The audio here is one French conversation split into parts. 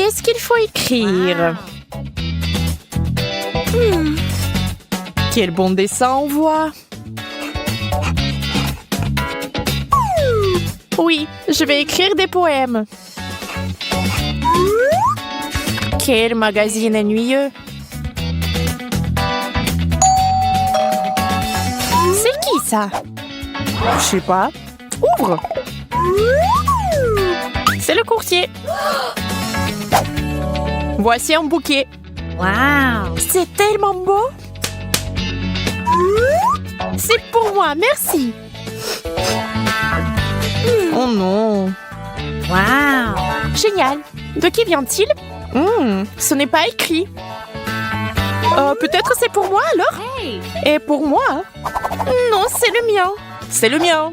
Qu'est-ce qu'il faut écrire? Quel bon dessin on voit. Oui, je vais écrire des poèmes. Quel magazine ennuyeux. C'est qui ça? Je sais pas. Ouvre. C'est le courtier. Voici un bouquet. Wow! C'est tellement beau. C'est pour moi, merci. Oh non. Wow! Génial. De qui vient-il? Ce n'est pas écrit. Peut-être c'est pour moi alors? Hey! Et pour moi? Non, c'est le mien. C'est le mien.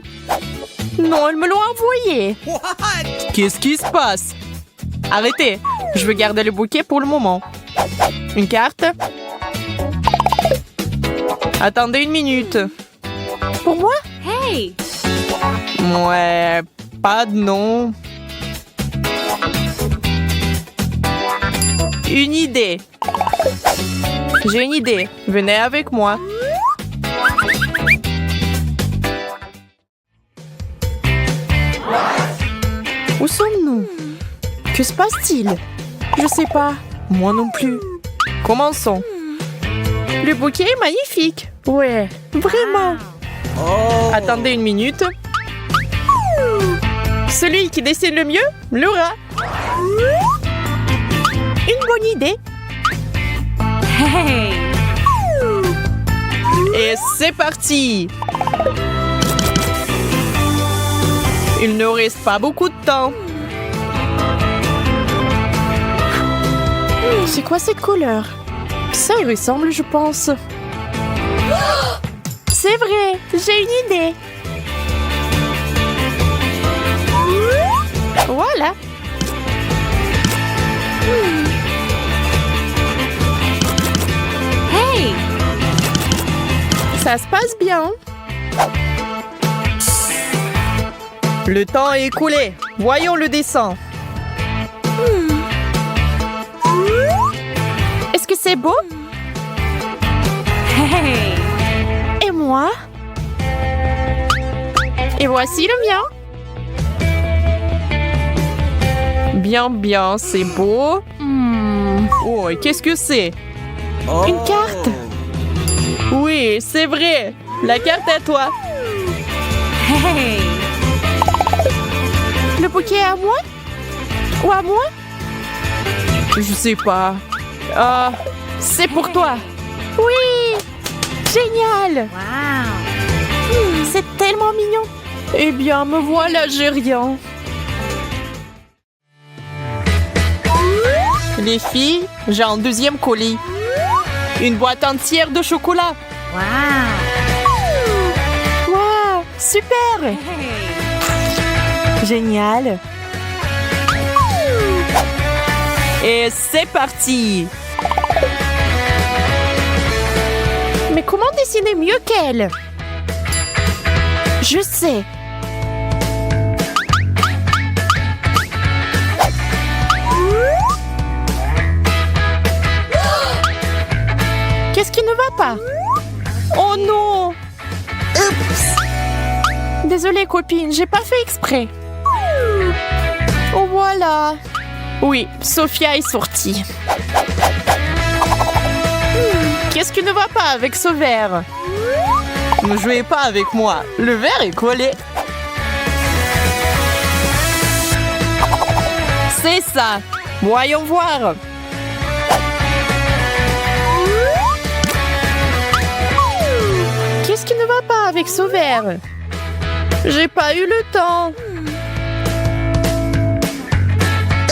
Non, ils me l'ont envoyé. Qu'est-ce qui se passe? Arrêtez. Je veux garder le bouquet pour le moment. Une carte? Attendez une minute. Pour moi? Hey! Ouais, pas de nom. Une idée. J'ai une idée. Venez avec moi. Où sommes-nous? Que se passe-t-il? Je sais pas. Moi non plus. Commençons. Le bouquet est magnifique. Ouais, vraiment. Attendez une minute. Celui qui dessine le mieux l'aura. Une bonne idée. Hey! Et c'est parti. Il ne reste pas beaucoup de temps. C'est quoi cette couleur? Ça y ressemble, je pense. C'est vrai, j'ai une idée. Voilà. Hey! Ça se passe bien. Le temps est écoulé. Voyons le dessin. Est-ce que c'est beau? Hey! Et moi? Et voici le mien. Bien, bien, c'est beau. Oh, et qu'est-ce que c'est? Une carte. Oui, c'est vrai. La carte à toi. Hey! Le bouquet à moi? Ou à moi? Je sais pas. Ah, c'est pour toi. Oui! Génial! Wow! C'est tellement mignon. Eh bien, me voilà, j'ai rien. Les filles, j'ai un deuxième colis. Une boîte entière de chocolat. Wow! Wow, super! Hey! Génial. Et c'est parti. Mais comment dessiner mieux qu'elle? Je sais. Qu'est-ce qui ne va pas? Oh non! Oups! Désolée copine, j'ai pas fait exprès. Oh voilà. Oui, Sophia est sortie. Qu'est-ce qui ne va pas avec ce verre? Ne jouez pas avec moi. Le verre est collé. C'est ça. Voyons voir. Qu'est-ce qui ne va pas avec ce verre? J'ai pas eu le temps.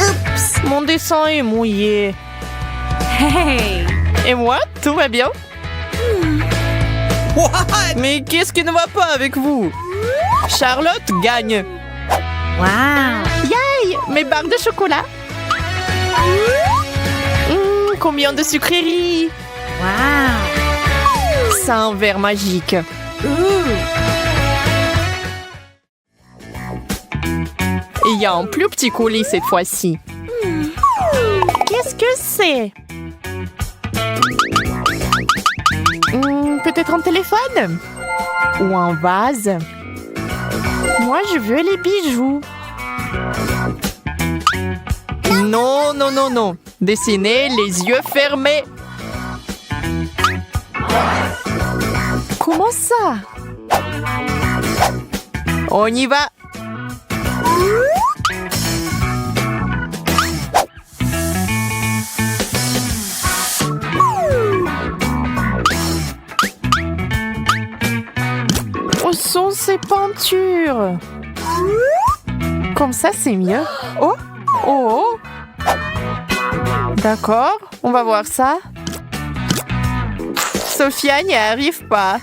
Oups, mon dessin est mouillé. Hey! Et moi, tout va bien? Mais qu'est-ce qui ne va pas avec vous? Charlotte gagne. Wow! Yay! Mes barres de chocolat. Combien de sucreries. Wow! C'est un verre magique. Il y a un plus petit colis cette fois-ci. Qu'est-ce que c'est? Peut-être un téléphone? Ou un vase? Moi, je veux les bijoux. Non, non, non, non. Dessinez les yeux fermés. Comment ça? On y va. Où sont ces peintures? Comme ça, c'est mieux. Oh, oh, oh. D'accord, on va voir ça. Sophia n'y arrive pas.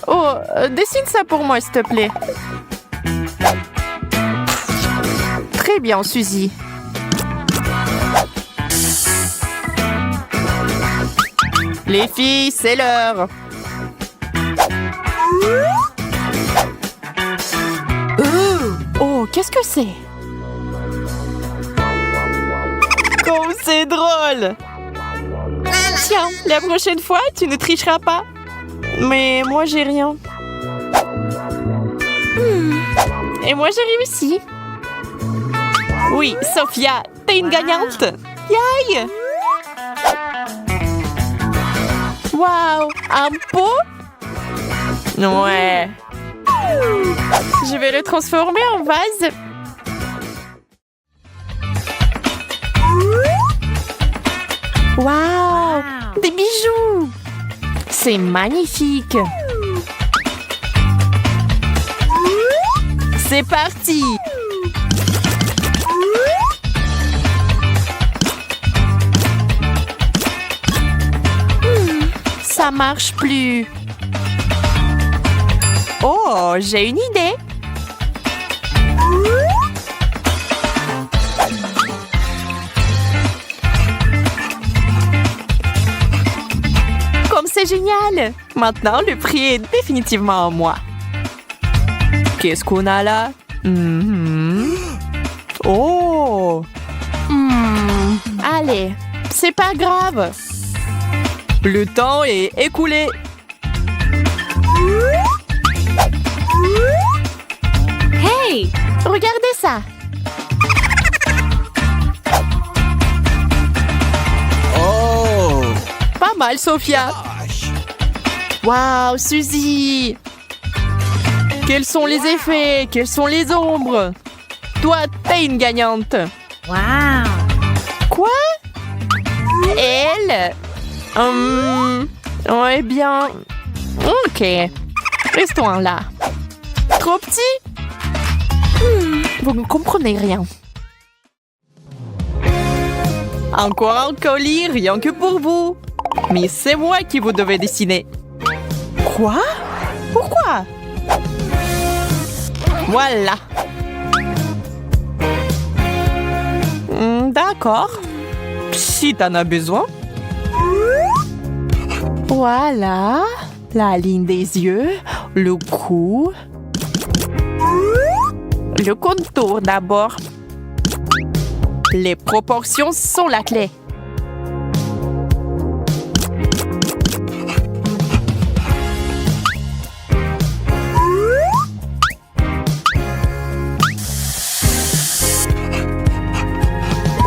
Oh, dessine ça pour moi, s'il te plaît. Très bien, Suzy. Les filles, c'est l'heure. Oh, qu'est-ce que c'est? Oh, c'est drôle! Tiens, la prochaine fois, tu ne tricheras pas. Mais moi, j'ai rien. Et moi, j'ai réussi. Oui, Sophia, t'es une gagnante. Yay! Waouh, un pot? Ouais. Je vais le transformer en vase. Waouh, des bijoux. C'est magnifique. C'est parti. Ça marche plus. Oh, j'ai une idée. Comme c'est génial. Maintenant, le prix est définitivement à moi. Qu'est-ce qu'on a là? Oh. Allez, c'est pas grave. Le temps est écoulé. Hey! Regardez ça. Oh! Pas mal, Sophia. Waouh, Suzy. Quels sont les effets? Quelles sont les ombres? Toi, t'es une gagnante. Wow! Quoi? Elle? Ouais, bien. Ok. Restons là. Trop petit? Vous ne comprenez rien. Encore un colis, rien que pour vous. Mais c'est moi qui vous devez dessiner. Quoi? Pourquoi? Voilà. D'accord. Si t'en as besoin. Voilà. La ligne des yeux, le cou. Le contour d'abord. Les proportions sont la clé.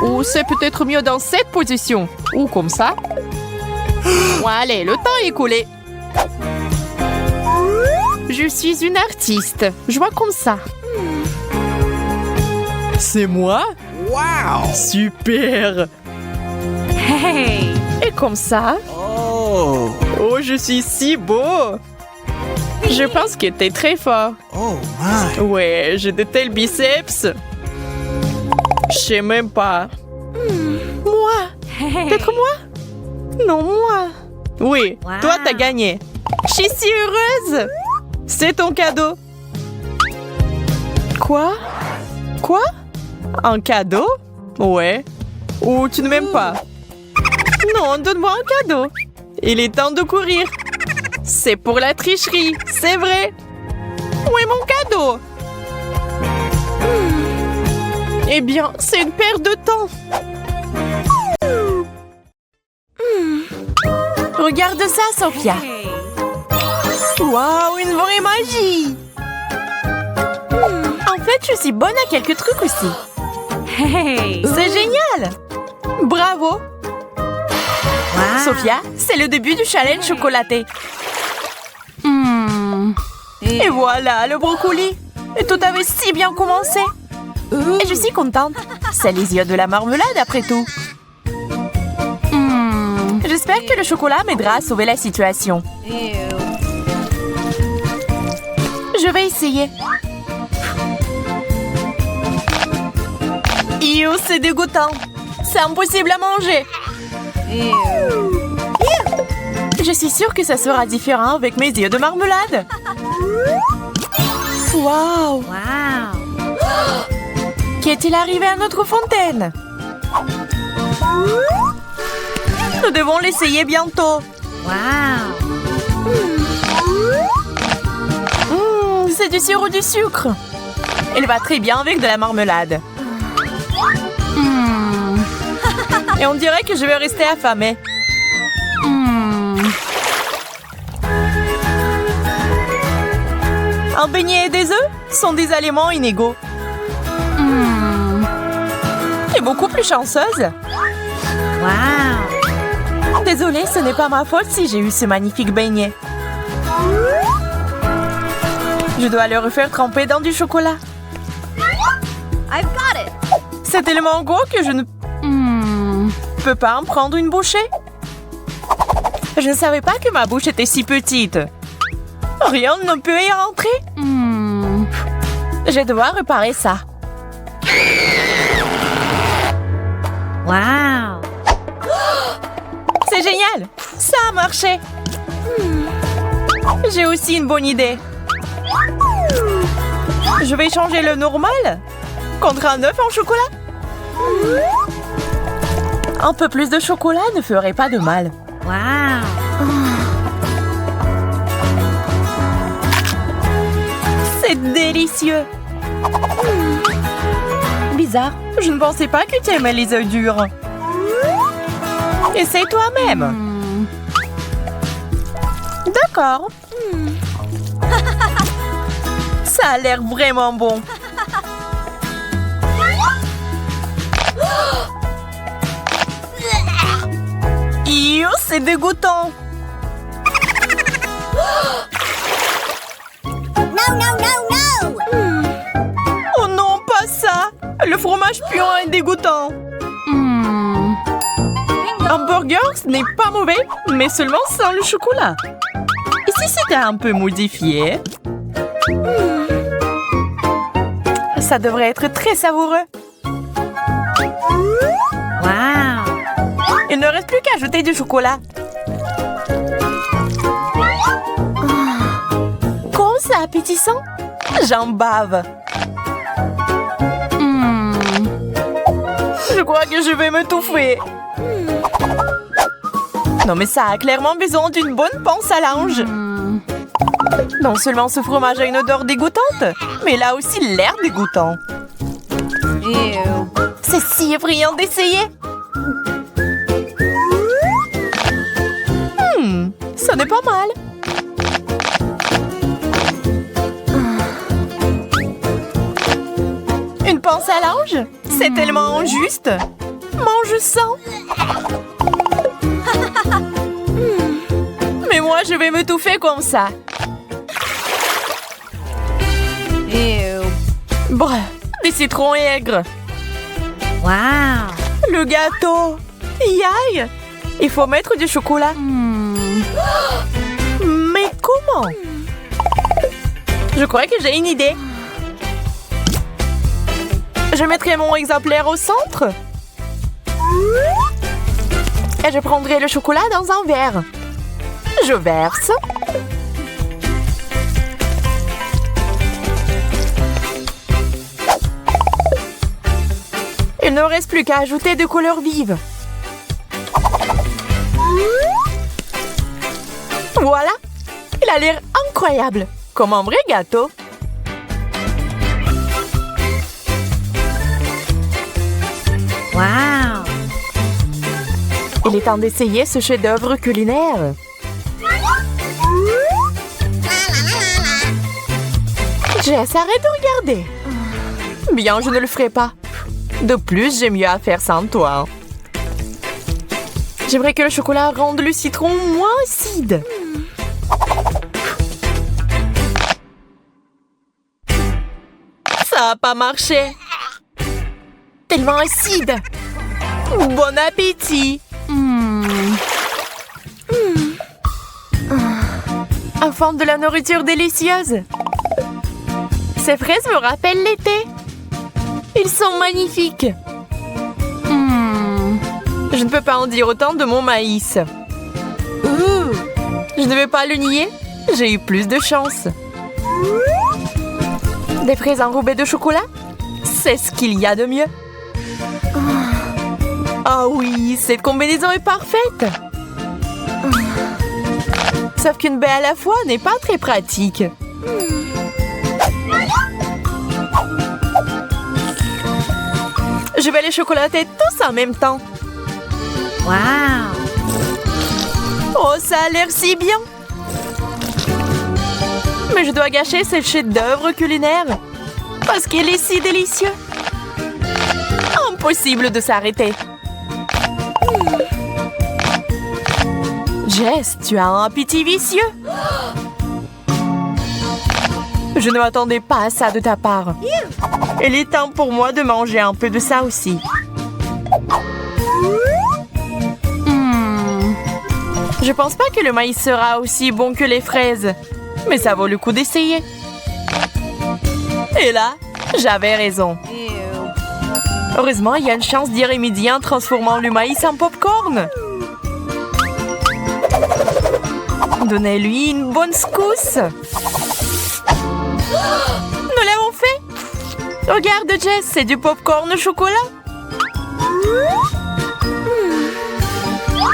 Ou c'est peut-être mieux dans cette position. Ou comme ça. Bon, allez, le temps est écoulé. Je suis une artiste. Je vois comme ça. C'est moi? Wow! Super! Hey! Et comme ça? Oh! Oh, je suis si beau! Je pense que t'es très fort. Oh my! Ouais, j'ai de tels biceps. Je sais même pas. Moi? Hey! Peut-être moi? Non, moi. Oui, Wow. toi, t'as gagné. Je suis si heureuse. C'est ton cadeau. Quoi? Quoi? Un cadeau? Ouais. Ou tu ne m'aimes pas? Non, donne-moi un cadeau. Il est temps de courir. C'est pour la tricherie, c'est vrai. Où est mon cadeau? Eh bien, c'est une perte de temps. Regarde ça, Sophia. Hey. Waouh, une vraie magie. En fait, je suis bonne à quelques trucs aussi. Hey. C'est génial. Bravo. Wow. Sophia, c'est le début du challenge chocolaté. Et voilà, le brocoli. Et tout avait si bien commencé. Et je suis contente. C'est les yeux de la marmelade après tout. J'espère que le chocolat m'aidera à sauver la situation. Je vais essayer. C'est dégoûtant. C'est impossible à manger. Je suis sûre que ça sera différent avec mes yeux de marmelade. Waouh! Wow. Qu'est-il arrivé à notre fontaine? Nous devons l'essayer bientôt. Wow. C'est du sirop du sucre. Il va très bien avec de la marmelade. Et on dirait que je vais rester affamée. Un beignet et des œufs sont des aliments inégaux. Tu es beaucoup plus chanceuse. Wow. Désolée, ce n'est pas ma faute si j'ai eu ce magnifique beignet. Je dois le refaire tremper dans du chocolat. I've got it. C'est tellement gros que je ne peux pas en prendre une bouchée. Je ne savais pas que ma bouche était si petite. Rien ne peut y rentrer. Je vais devoir réparer ça. Wow. C'est génial. Ça a marché. J'ai aussi une bonne idée. Je vais changer le normal contre un œuf en chocolat. Un peu plus de chocolat ne ferait pas de mal. Wow. C'est délicieux. Bizarre, je ne pensais pas que tu aimais les œufs durs. Essaye toi-même. D'accord. Ça a l'air vraiment bon. C'est dégoûtant. Oh non, pas ça. Le fromage puant est dégoûtant. Un burger, ce n'est pas mauvais, mais seulement sans le chocolat. Et si c'était un peu modifié? Ça devrait être très savoureux. Wow. Il ne reste plus qu'à ajouter du chocolat. Comment c'est appétissant? J'en bave. Je crois que je vais m'étouffer. Non mais ça a clairement besoin d'une bonne pince à linge. Non seulement ce fromage a une odeur dégoûtante, mais il a aussi l'air dégoûtant. C'est si effrayant d'essayer. Ça n'est pas mal. Une pince à linge? C'est tellement injuste. Mange sans. Mais moi, je vais m'étouffer comme ça. Bref, des citrons aigres. Wow. Le gâteau. Yaï. Il faut mettre du chocolat. Mais comment? Je crois que j'ai une idée. Je mettrai mon exemplaire au centre. Et je prendrai le chocolat dans un verre. Je verse. Il ne reste plus qu'à ajouter de couleurs vives. Voilà. Il a l'air incroyable. Comme un vrai gâteau. temps d'essayer ce chef-d'œuvre culinaire. Jess, arrête de regarder. Bien, je ne le ferai pas. De plus, j'ai mieux à faire sans toi. J'aimerais que le chocolat rende le citron moins acide. Ça n'a pas marché. Tellement acide. Bon appétit. Enfant de la nourriture délicieuse. Ces fraises me rappellent l'été. Ils sont magnifiques. Je ne peux pas en dire autant de mon maïs. Je ne vais pas le nier. J'ai eu plus de chance. Des fraises enrobées de chocolat? C'est ce qu'il y a de mieux. Ah oui, cette combinaison est parfaite. Sauf qu'une baie à la fois n'est pas très pratique. Je vais les chocolater tous en même temps. Wow. Oh, ça a l'air si bien. Mais je dois gâcher ce chef-d'œuvre culinaire parce qu'il est si délicieux. Impossible de s'arrêter. Jess, tu as un appétit vicieux. Je ne m'attendais pas à ça de ta part. Il est temps pour moi de manger un peu de ça aussi. Je pense pas que le maïs sera aussi bon que les fraises, mais ça vaut le coup d'essayer. Et là, j'avais raison. Heureusement, il y a une chance d'y remédier en transformant le maïs en popcorn. Donnez-lui une bonne secousse. Nous l'avons fait. Regarde, Jess, c'est du popcorn au chocolat.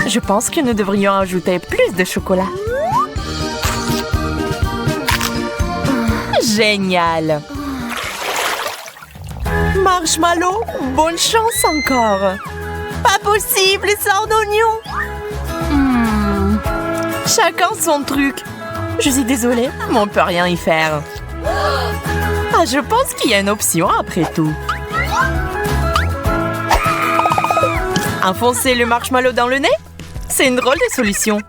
Je pense que nous devrions ajouter plus de chocolat. Génial. Marshmallow, bonne chance encore. Pas possible sans oignon. Chacun son truc. Je suis désolée, mais on ne peut rien y faire. Ah, je pense qu'il y a une option après tout. Enfoncer le marshmallow dans le nez? C'est une drôle de solution.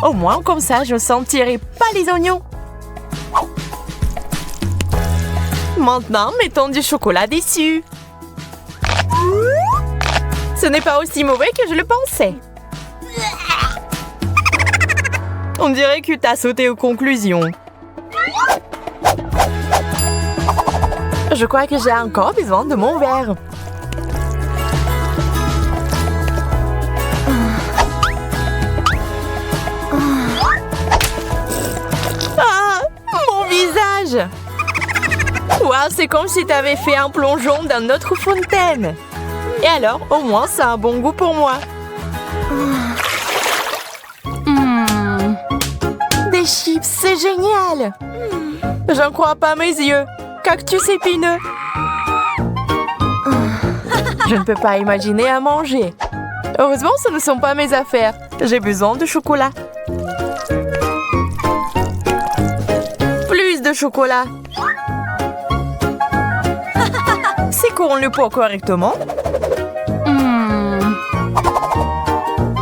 Au moins, comme ça, je ne sentirai pas les oignons. Maintenant, mettons du chocolat dessus. Ce n'est pas aussi mauvais que je le pensais. On dirait que tu as sauté aux conclusions. Je crois que j'ai encore besoin de mon verre. Ah, mon visage! Wow, c'est comme si tu avais fait un plongeon dans notre fontaine. Et alors, au moins, ça a un bon goût pour moi. Des chips, c'est génial! J'en crois pas mes yeux. Cactus épineux. Je ne peux pas imaginer à manger. Heureusement, ce ne sont pas mes affaires. J'ai besoin de chocolat. Plus de chocolat. C'est qu'on le pot correctement.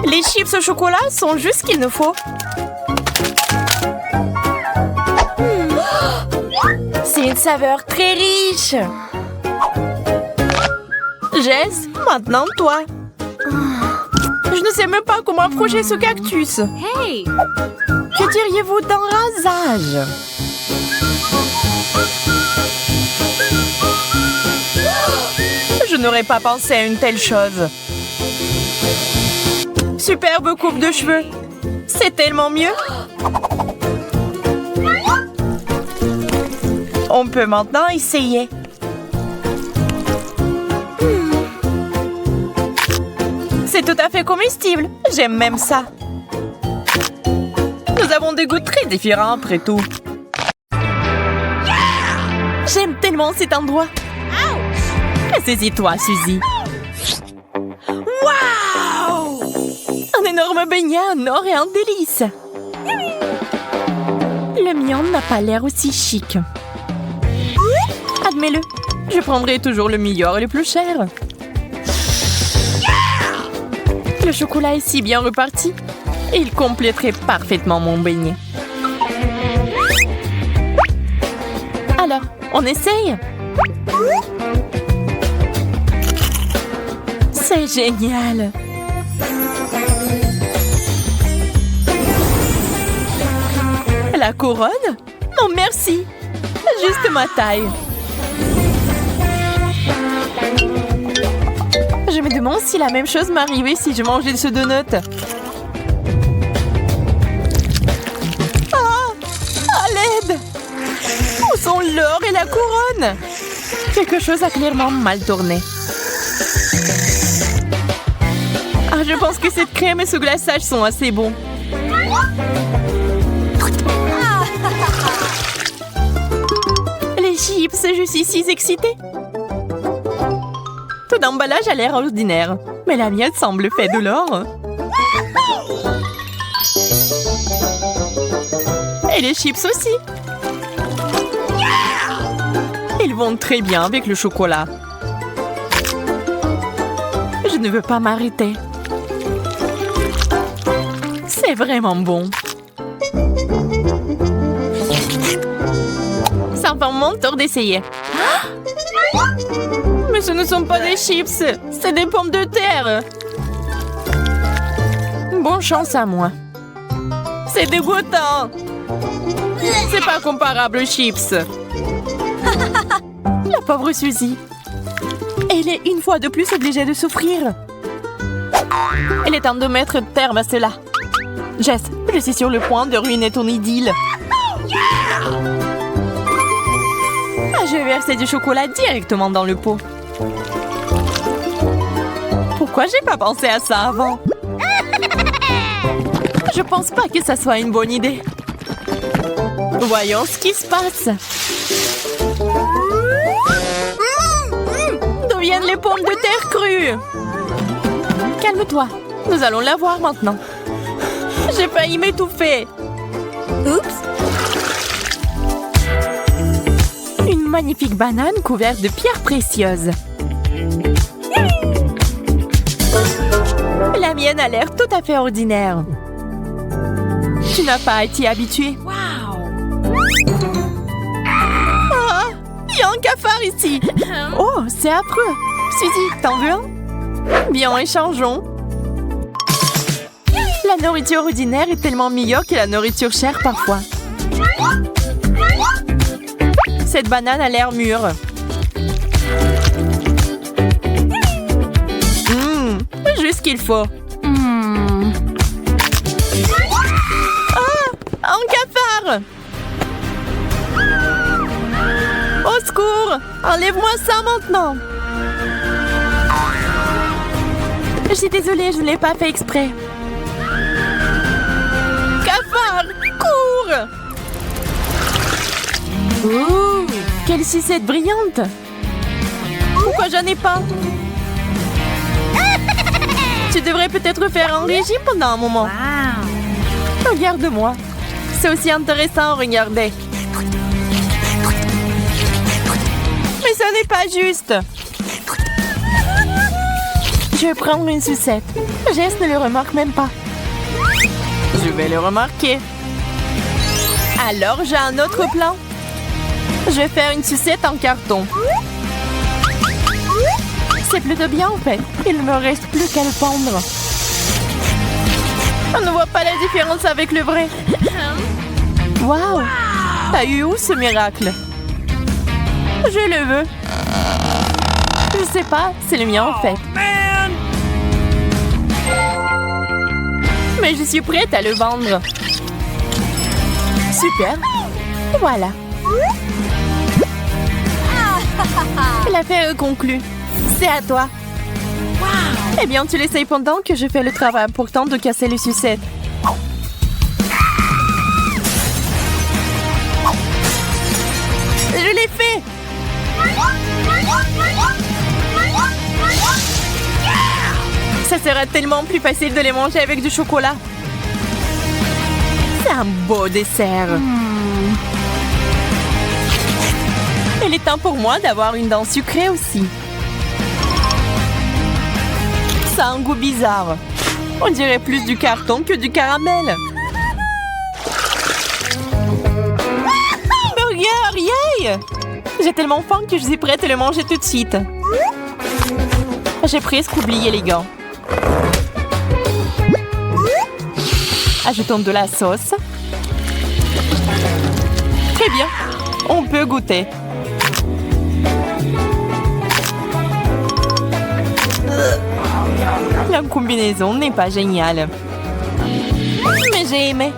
Les chips au chocolat sont juste ce qu'il nous faut. C'est une saveur très riche. Jess, maintenant toi. Je ne sais même pas comment approcher ce cactus. Hey! Que diriez-vous d'un rasage? Je n'aurais pas pensé à une telle chose. Superbe coupe de cheveux. C'est tellement mieux. On peut maintenant essayer. C'est tout à fait comestible. J'aime même ça. Nous avons des goûts très différents après tout. J'aime tellement cet endroit. Saisis-toi, Suzy. Waouh! me baigner en or et en délices. Le mien n'a pas l'air aussi chic. Admets-le, je prendrai toujours le meilleur et le plus cher. Le chocolat est si bien reparti. Il compléterait parfaitement mon beignet. Alors, on essaye? C'est génial! La couronne? Non, merci! Juste ma taille. Je me demande si la même chose m'arrivait si je mangeais ce donut. Ah! À l'aide! Où sont l'or et la couronne? Quelque chose a clairement mal tourné. Ah, je pense que cette crème et ce glaçage sont assez bons. Les chips, je suis si excitée. Tout l'emballage a l'air ordinaire, mais la mienne semble faite de l'or. Et les chips aussi. Ils vont très bien avec le chocolat. Je ne veux pas m'arrêter. C'est vraiment bon. Ça va mon tour d'essayer. Mais ce ne sont pas des chips, c'est des pommes de terre. Bonne chance à moi. C'est dégoûtant. C'est pas comparable aux chips. La pauvre Suzy. Elle est une fois de plus obligée de souffrir. Il est temps de mettre terme à cela. Jess, je suis sur le point de ruiner ton idylle. Je vais verser du chocolat directement dans le pot. Pourquoi j'ai pas pensé à ça avant? Je pense pas que ça soit une bonne idée. Voyons ce qui se passe. D'où viennent les pommes de terre crues? Calme-toi, nous allons la voir maintenant. J'ai failli m'étouffer. Oups. Une magnifique banane couverte de pierres précieuses. La mienne a l'air tout à fait ordinaire. Tu n'as pas été habituée. Ah, il y a un cafard ici. Oh, c'est affreux. Suzy, t'en veux un? Bien, échangeons. La nourriture ordinaire est tellement meilleure que la nourriture chère parfois. Cette banane a l'air mûre. Juste ce qu'il faut. Ah! Un cafard! Au secours! Enlève-moi ça maintenant! Je suis désolée, je ne l'ai pas fait exprès. Cafard! Cours! Ouh! Quelle sucette brillante! Pourquoi j'en ai pas? Tu devrais peut-être faire un régime pendant un moment. Wow. Regarde-moi. C'est aussi intéressant à regarder. Mais ce n'est pas juste. Je vais prendre une sucette. Jess ne le remarque même pas. Je vais le remarquer. Alors, j'ai un autre plan. Je vais faire une sucette en carton. C'est plutôt bien en fait. Il ne me reste plus qu'à le pendre. On ne voit pas la différence avec le vrai. Waouh! T'as eu où ce miracle? Je le veux. Je sais pas, c'est le mien en fait. Mais je suis prête à le vendre. Super. Voilà. L'affaire est conclue. C'est à toi. Wow. Eh bien, tu l'essayes pendant que je fais le travail important de casser les sucettes. Je l'ai fait! Ça sera tellement plus facile de les manger avec du chocolat. C'est un beau dessert. Il est temps pour moi d'avoir une dent sucrée aussi. Ça a un goût bizarre. On dirait plus du carton que du caramel. Burger, yay! J'ai tellement faim que je suis prête à le manger tout de suite. J'ai presque oublié les gants. Ajoutons de la sauce. Très bien, on peut goûter. La combinaison n'est pas géniale. Mais j'ai aimé.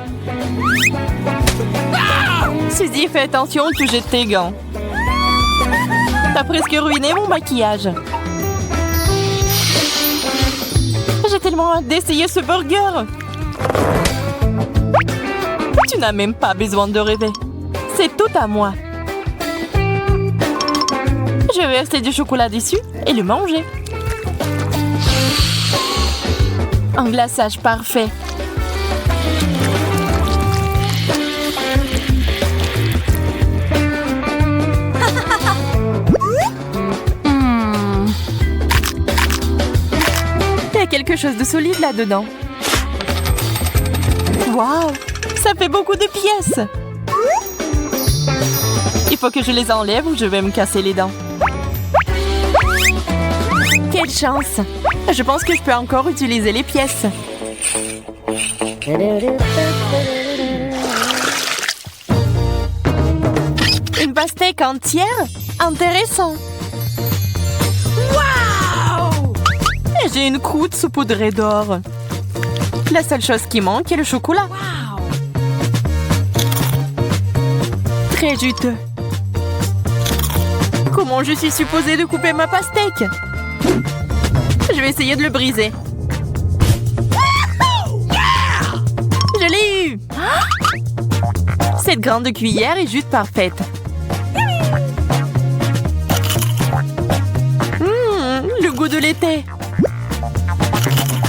Suzy, fais attention, tu jettes tes gants. T'as presque ruiné mon maquillage. J'ai tellement hâte d'essayer ce burger. Tu n'as même pas besoin de rêver. C'est tout à moi. Je vais verser du chocolat dessus et le manger. Un glaçage parfait. Il y a quelque chose de solide là-dedans. Waouh! Ça fait beaucoup de pièces. Il faut que je les enlève ou je vais me casser les dents. Quelle chance! Je pense que je peux encore utiliser les pièces. Une pastèque entière? Intéressant! Waouh! J'ai une croûte saupoudrée d'or. La seule chose qui manque est le chocolat. Très juteux. Comment je suis supposée de couper ma pastèque? Je vais essayer de le briser. Je l'ai eu! Cette grande cuillère est juste parfaite. Le goût de l'été.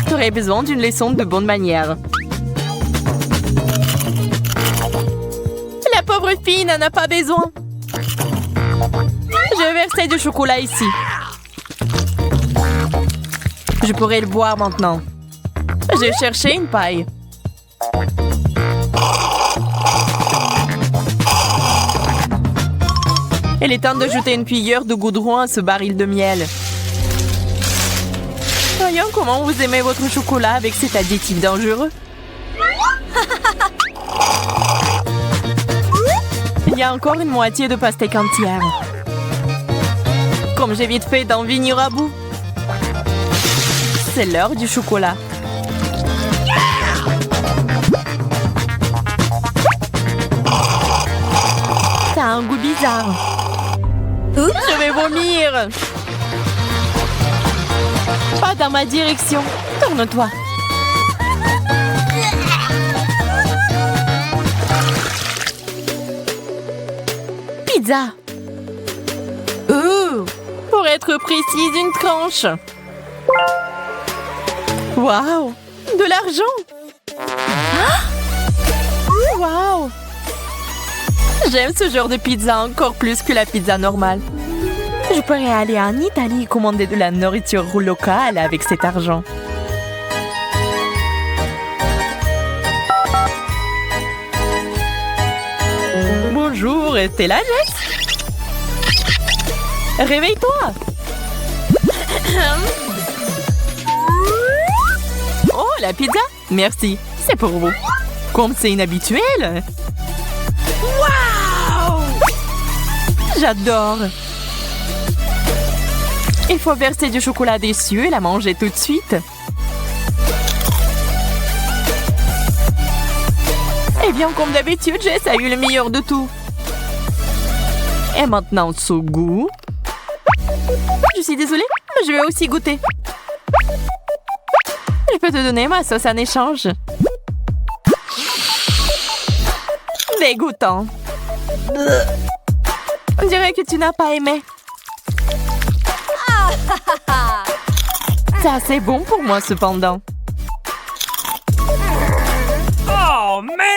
J'aurais besoin d'une leçon de bonne manière. La pauvre fille n'en a pas besoin. Je vais verser du chocolat ici. Je pourrais le boire maintenant. Je vais chercher une paille. Il est temps d'ajouter une cuillère de goudron à ce baril de miel. Voyons comment vous aimez votre chocolat avec cet additif dangereux. Il y a encore une moitié de pastèque entière. Comme j'ai vite fait d'en venir à bout. C'est l'heure du chocolat. Ça a un goût bizarre. Je vais vomir. Pas dans ma direction. Tourne-toi. Pizza. Pour être précise, une tranche. Waouh! De l'argent! Waouh! J'aime ce genre de pizza encore plus que la pizza normale. Je pourrais aller en Italie et commander de la nourriture locale avec cet argent. Bonjour, t'es là, Jess? Réveille-toi! Oh, la pizza? Merci, c'est pour vous. Comme c'est inhabituel. Waouh! J'adore. Il faut verser du chocolat dessus et la manger tout de suite. Eh bien, comme d'habitude, Jess a eu le meilleur de tout. Et maintenant, ce goût. Je suis désolée, mais je vais aussi goûter. Je peux te donner ma sauce en échange. Dégoûtant. On dirait que tu n'as pas aimé. assez bon pour moi cependant. Oh man!